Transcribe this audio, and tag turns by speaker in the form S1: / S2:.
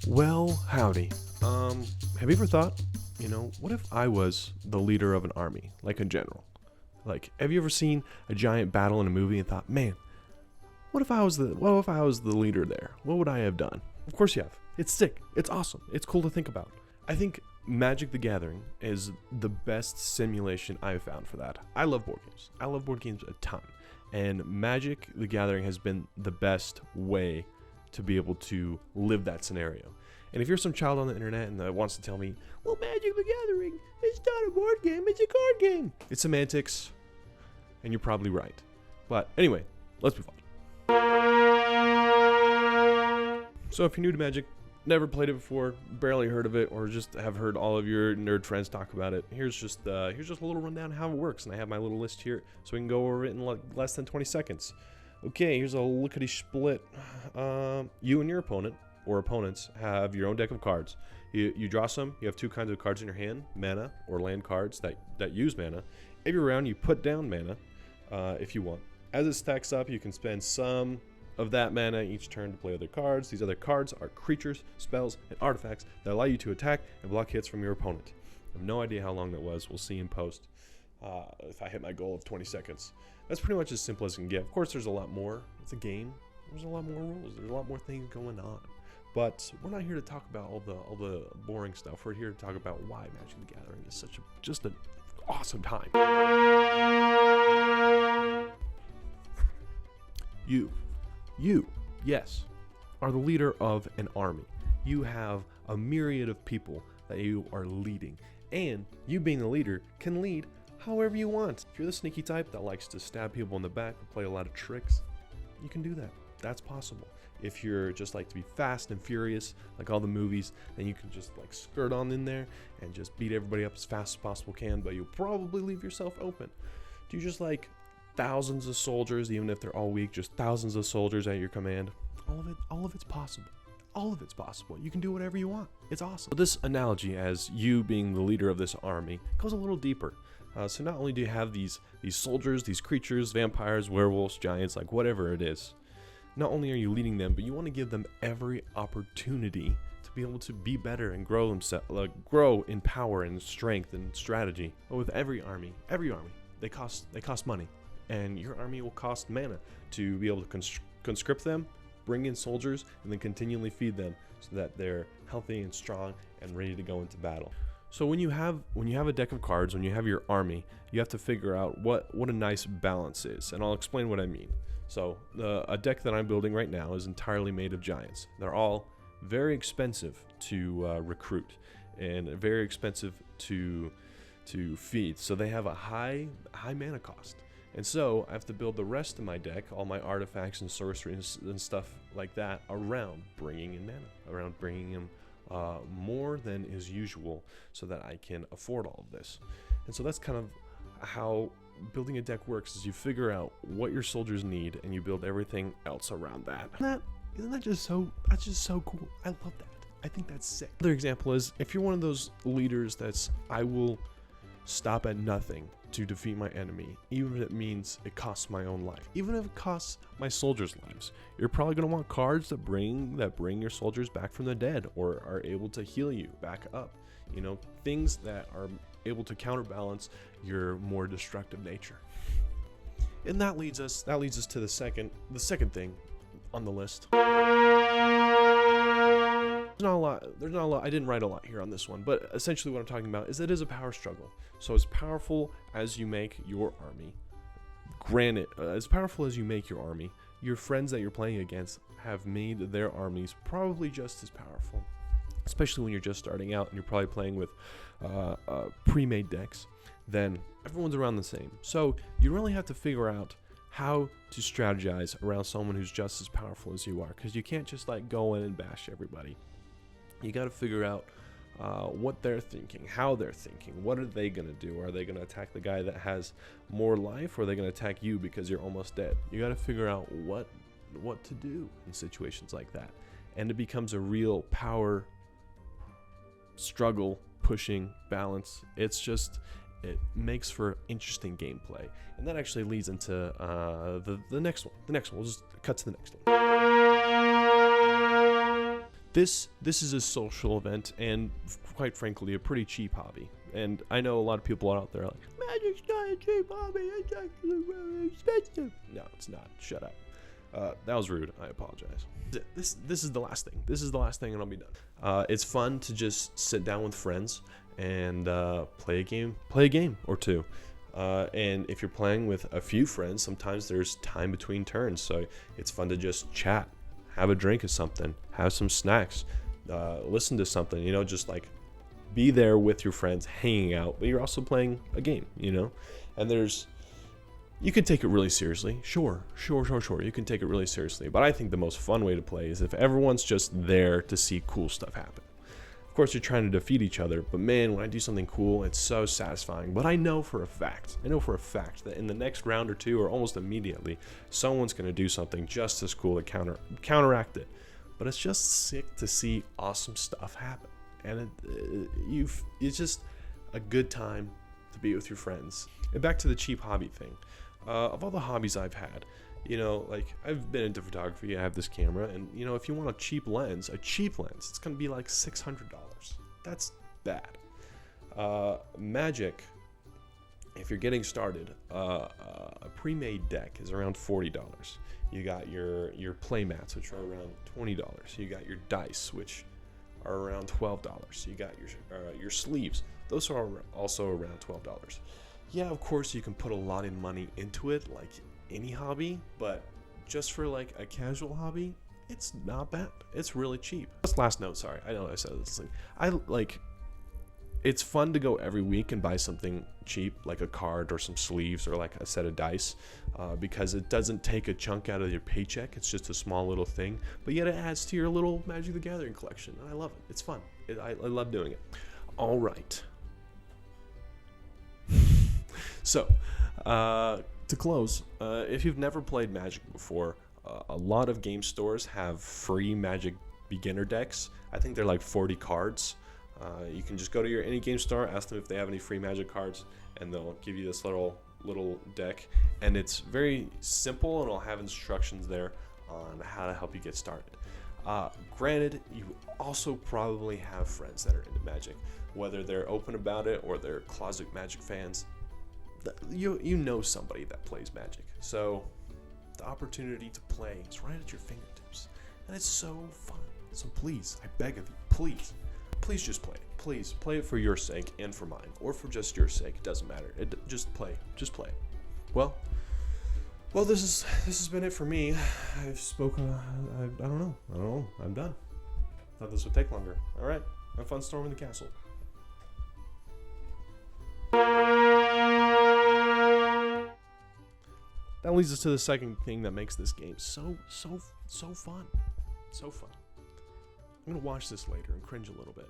S1: Well, howdy. Have you ever thought, what if I was the leader of an army, like a general? Like, have you ever seen a giant battle in a movie and thought, man, what if I was the leader there? What would I have done? Of course you have. It's sick. It's awesome. It's cool to think about. I think Magic the Gathering is the best simulation I've found for that. I love board games. I love board games a ton. And Magic the Gathering has been the best way to be able to live that scenario. And if you're some child on the internet and wants to tell me, well, Magic the Gathering, it's not a board game, it's a card game. It's semantics, and you're probably right. But anyway, let's move on. So if you're new to Magic, never played it before, barely heard of it, or just have heard all of your nerd friends talk about it, here's just a little rundown of how it works. And I have my little list here so we can go over it in less than 20 seconds. Okay, here's a lickety split. You and your opponent or opponents have your own deck of cards. You draw some. You have two kinds of cards in your hand: mana or land cards that use mana. Every round you put down mana if you want. As it stacks up, you can spend some of that mana each turn to play other cards. These other cards are creatures, spells, and artifacts that allow you to attack and block hits from your opponent. I have no idea how long that was. We'll see in post if I hit my goal of 20 seconds. That's pretty much as simple as it can get. Of course, there's a lot more. It's a game. There's a lot more rules. There's a lot more things going on. But we're not here to talk about all the boring stuff. We're here to talk about why Magic the Gathering is just an awesome time. You, yes, are the leader of an army. You have a myriad of people that you are leading. And you being the leader can lead however you want. If you're the sneaky type that likes to stab people in the back and play a lot of tricks, you can do that. That's possible. If you're just like to be fast and furious, like all the movies, then you can just like skirt on in there and just beat everybody up as fast as possible but you'll probably leave yourself open. Do you just like thousands of soldiers, even if they're all weak, just thousands of soldiers at your command? All of it's possible. All of it's possible. You can do whatever you want. It's awesome. So this analogy, as you being the leader of this army, goes a little deeper. So not only do you have these soldiers, these creatures, vampires, werewolves, giants, like whatever it is, not only are you leading them, but you want to give them every opportunity to be able to be better and grow in power and strength and strategy. But with every army, they cost money, and your army will cost mana to be able to conscript them, bring in soldiers, and then continually feed them so that they're healthy and strong and ready to go into battle. So when you have a deck of cards, when you have your army, you have to figure out what a nice balance is, and I'll explain what I mean. So a deck that I'm building right now is entirely made of giants. They're all very expensive to recruit and very expensive to feed. So they have a high mana cost. And so I have to build the rest of my deck, all my artifacts and sorceries and stuff like that, around bringing in mana, around bringing in more than is usual so that I can afford all of this. And so that's kind of how building a deck works, is you figure out what your soldiers need and you build everything else around that. Isn't that just so cool? I love that. I think that's sick. Another example is if you're one of those leaders I will stop at nothing to defeat my enemy, even if it means it costs my own life, even if it costs my soldiers' lives. You're probably going to want cards that bring your soldiers back from the dead or are able to heal you back up. Things that are able to counterbalance your more destructive nature. And that leads us to the second thing on the list. There's not a lot. I didn't write a lot here on this one, but essentially what I'm talking about is it is a power struggle. So as powerful as you make your army, your friends that you're playing against have made their armies probably just as powerful. Especially when you're just starting out and you're probably playing with pre-made decks, then everyone's around the same. So you really have to figure out how to strategize around someone who's just as powerful as you are, because you can't just like go in and bash everybody. You got to figure out what they're thinking, how they're thinking, what are they going to do? Are they going to attack the guy that has more life, or are they going to attack you because you're almost dead? You got to figure out what to do in situations like that. And it becomes a real power struggle, pushing balance. It makes for interesting gameplay, and that actually leads into the next one. We'll just cut to the next one. This is a social event, and quite frankly, a pretty cheap hobby. And I know a lot of people out there are like, Magic's not a cheap hobby, it's actually really expensive. No, it's not. Shut up. That was rude. I apologize. This is the last thing. This is the last thing, and I'll be done. It's fun to just sit down with friends and play a game or two. And if you're playing with a few friends, sometimes there's time between turns, so it's fun to just chat, have a drink of something, have some snacks, listen to something, just like be there with your friends, hanging out, but you're also playing a game, and you can take it really seriously. Sure. You can take it really seriously, but I think the most fun way to play is if everyone's just there to see cool stuff happen. Of course, you're trying to defeat each other, but man, when I do something cool, it's so satisfying. But I know for a fact that in the next round or two, or almost immediately, someone's going to do something just as cool to counteract it. But it's just sick to see awesome stuff happen, and it's just a good time to be with your friends. And back to the cheap hobby thing. Of all the hobbies I've had, like I've been into photography. I have this camera, and if you want a cheap lens, it's gonna be like $600. That's bad. Magic, if you're getting started, a pre-made deck is around $40. You got your play mats, which are around $20. You got your dice, which are around $12. You got your sleeves; those are also around $12. Yeah, of course you can put a lot of money into it, like any hobby, but just for like a casual hobby, it's not bad. It's really cheap. Just last note, sorry, I know I said this thing. It's fun to go every week and buy something cheap, like a card or some sleeves or like a set of dice, because it doesn't take a chunk out of your paycheck. It's just a small little thing, but yet it adds to your little Magic the Gathering collection, and I love it. It's fun. I love doing it. All right. So, to close, if you've never played Magic before, a lot of game stores have free Magic beginner decks. I think they're like 40 cards. You can just go to any game store, ask them if they have any free Magic cards, and they'll give you this little deck. And it's very simple, and it'll have instructions there on how to help you get started. Granted, you also probably have friends that are into Magic, whether they're open about it or they're closet Magic fans. You know somebody that plays Magic, so the opportunity to play is right at your fingertips, and it's so fun. So please, I beg of you, please just play it. Please play it for your sake and for mine, or for just your sake. It doesn't matter. Just play. Well, this has been it for me. I've spoken. I don't know. I'm done. Thought this would take longer. All right. Have fun storming the castle. That leads us to the second thing that makes this game so fun. So fun. I'm gonna watch this later and cringe a little bit.